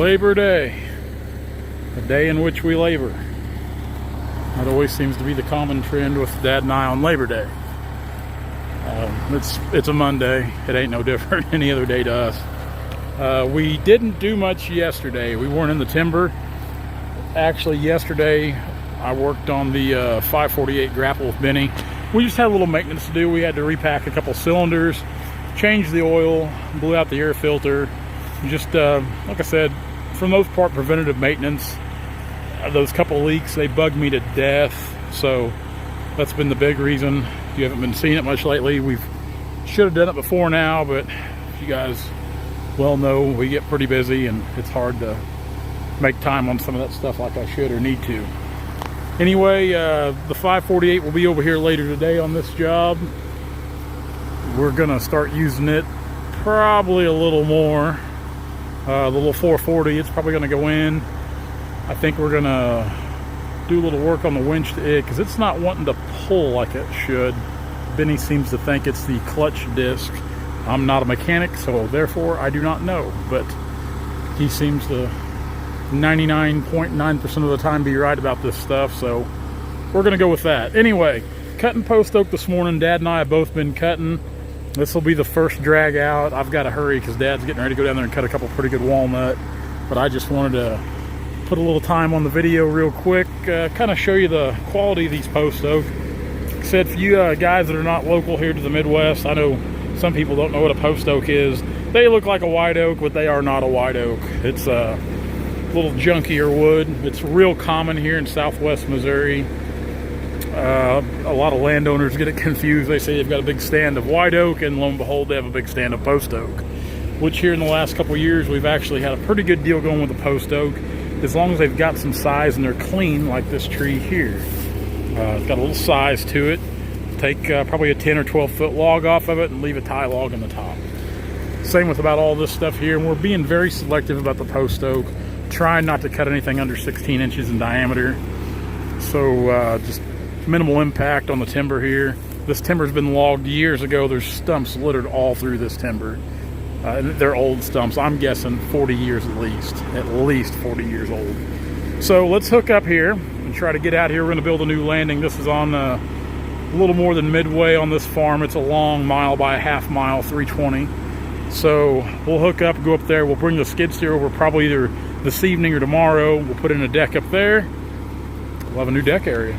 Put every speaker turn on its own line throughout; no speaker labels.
Labor Day, a day in which we labor. That always seems to be the common trend with Dad and I on Labor Day. It's a Monday. It ain't no different any other day to us. We didn't do much yesterday. We weren't in the timber. Actually, yesterday I worked on the 548 grapple with Benny. We just had a little maintenance to do. We had to repack a couple cylinders, change the oil, blew out the air filter. Just like I said, for the most part, preventative maintenance. Those couple leaks, they bugged me to death. So that's been the big reason. If you haven't been seeing it much lately, we should have done it before now, but you guys well know we get pretty busy and it's hard to make time on some of that stuff like I should or need to. Anyway, the 548 will be over here later today on this job. We're gonna start using it probably a little more. The little 440, it's probably gonna go in. I think we're gonna do a little work on the winch to it because it's not wanting to pull like it should. Benny seems to think it's the clutch disc. I'm not a mechanic, so therefore I do not know, but he seems to 99.9% of the time be right about this stuff, so we're gonna go with that. Anyway, cutting post oak this morning. Dad and I have both been cutting. This will be the first drag out. I've got to hurry because Dad's getting ready to go down there and cut a couple pretty good walnut, but I just wanted to put a little time on the video real quick, kind of show you the quality of these post oak. Like I said, for you guys that are not local here to the Midwest, I know some people don't know what a post oak is. They look like a white oak, but they are not a white oak. It's a little junkier wood. It's real common here in Southwest Missouri. A lot of landowners get it confused. They say they've got a big stand of white oak, and lo and behold, they have a big stand of post oak. Which here in the last couple of years, we've actually had a pretty good deal going with the post oak, as long as they've got some size and they're clean, like this tree here. It's got a little size to it. Take probably a 10 or 12 foot log off of it and leave a tie log in the top. Same with about all this stuff here, and we're being very selective about the post oak, trying not to cut anything under 16 inches in diameter. So just minimal impact on the timber here. This timber's been logged years ago. There's stumps littered all through this timber. They're old stumps. I'm guessing 40 years at least 40 years old. So let's hook up here and try to get out here. We're gonna build a new landing. This is on a little more than midway on this farm. It's a long mile by a half mile, 320. So we'll hook up, go up there. We'll bring the skid steer over probably either this evening or tomorrow. We'll put in a deck up there. We'll have a new deck area.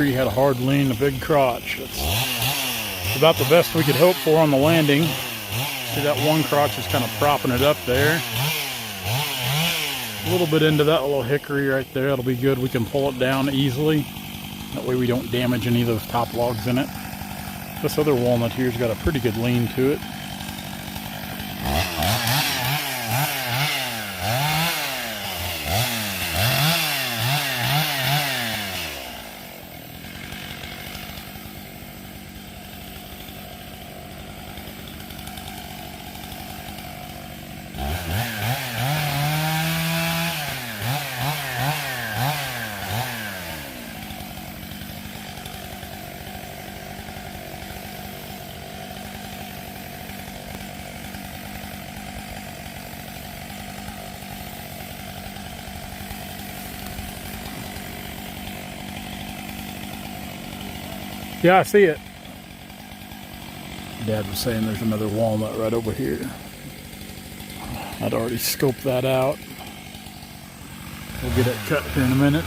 tree had a hard lean, a big crotch. It's about the best we could hope for on the landing. See that one crotch is kind of propping it up there. A little bit into that little hickory right there. It'll be good. We can pull it down easily. That way we don't damage any of those top logs in it. This other walnut here's got a pretty good lean to it. Yeah, I see it. Dad was saying there's another walnut right over here. I'd already scoped that out. We'll get it cut here in a minute.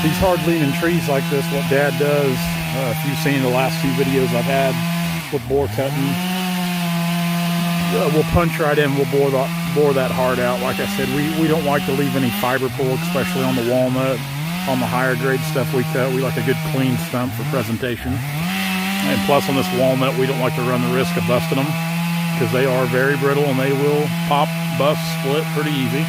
These hard leaning trees like this, what Dad does, if you've seen the last few videos I've had with bore cutting, we'll punch right in, we'll bore that hard out. Like I said, we don't like to leave any fiber pull, especially on the walnut. On the higher grade stuff we cut, we like a good clean stump for presentation. And plus on this walnut, we don't like to run the risk of busting them because they are very brittle and they will pop, bust, split pretty easy.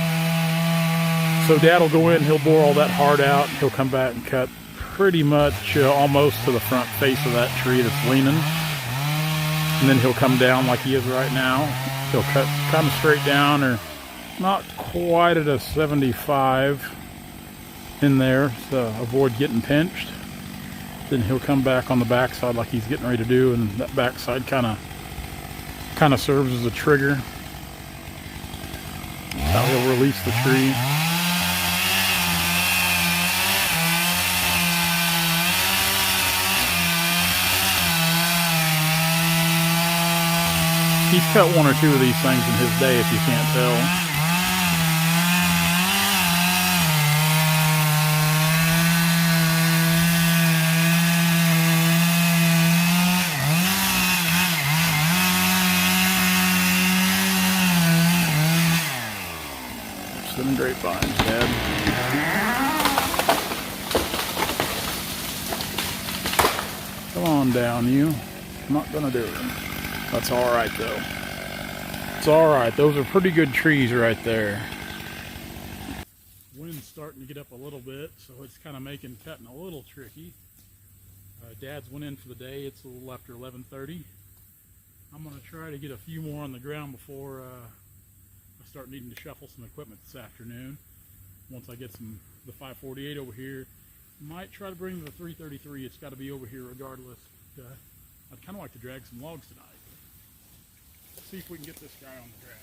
So Dad will go in, he'll bore all that hard out, he'll come back and cut pretty much almost to the front face of that tree that's leaning. And then he'll come down like he is right now. He'll cut kind of straight down, or not quite at a 75 in there to avoid getting pinched. Then he'll come back on the backside like he's getting ready to do, and that backside kind of serves as a trigger. Now he'll release the tree. He's cut one or two of these things in his day, if you can't tell. Seven grapevines, Dad. Come on down, you. I'm not gonna do it. That's all right, though. It's all right. Those are pretty good trees right there. Wind's starting to get up a little bit, so it's kind of making cutting a little tricky. Dad's went in for the day. It's a little after 11:30. I'm going to try to get a few more on the ground before I start needing to shuffle some equipment this afternoon. Once I get the 548 over here, might try to bring the 333. It's got to be over here regardless. I'd kind of like to drag some logs tonight. See if we can get this guy on the ground.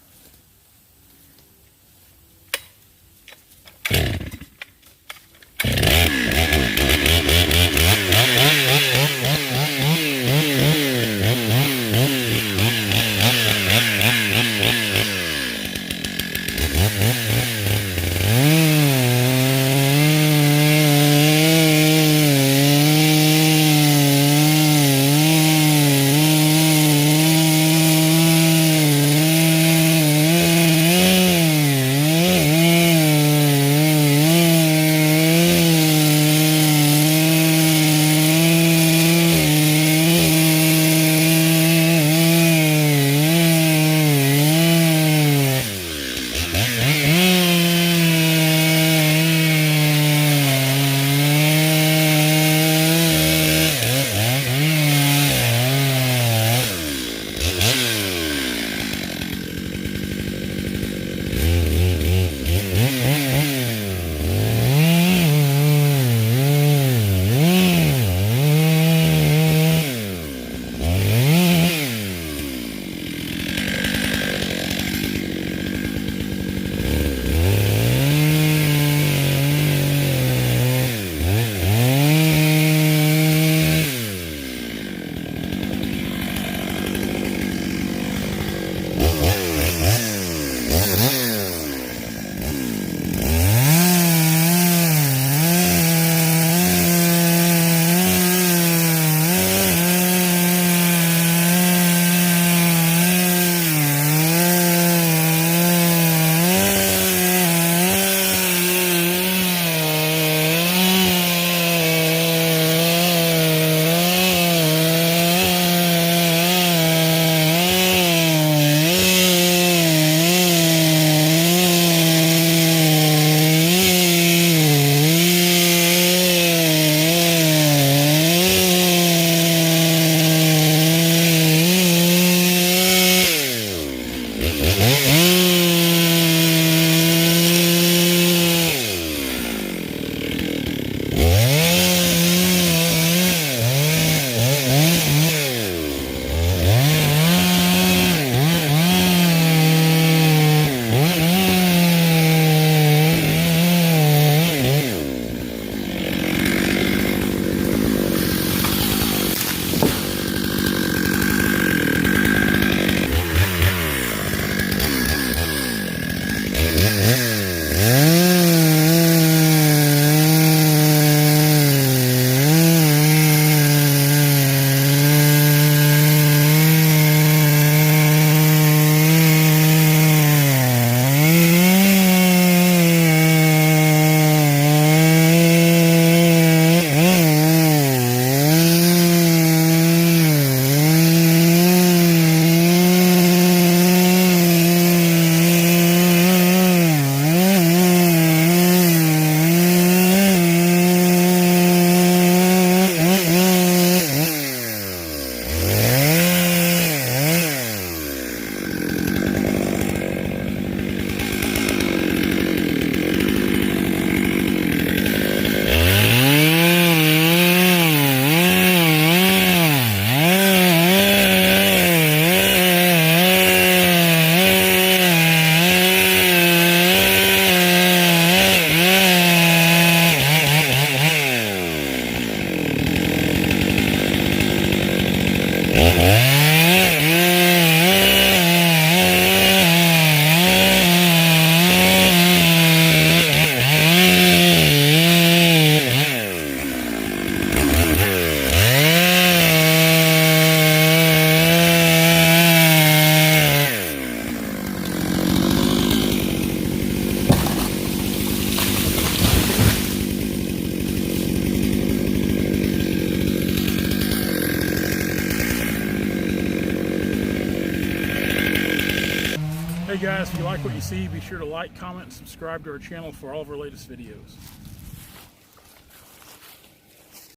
Hey guys, if you like what you see, be sure to like, comment, and subscribe to our channel for all of our latest videos.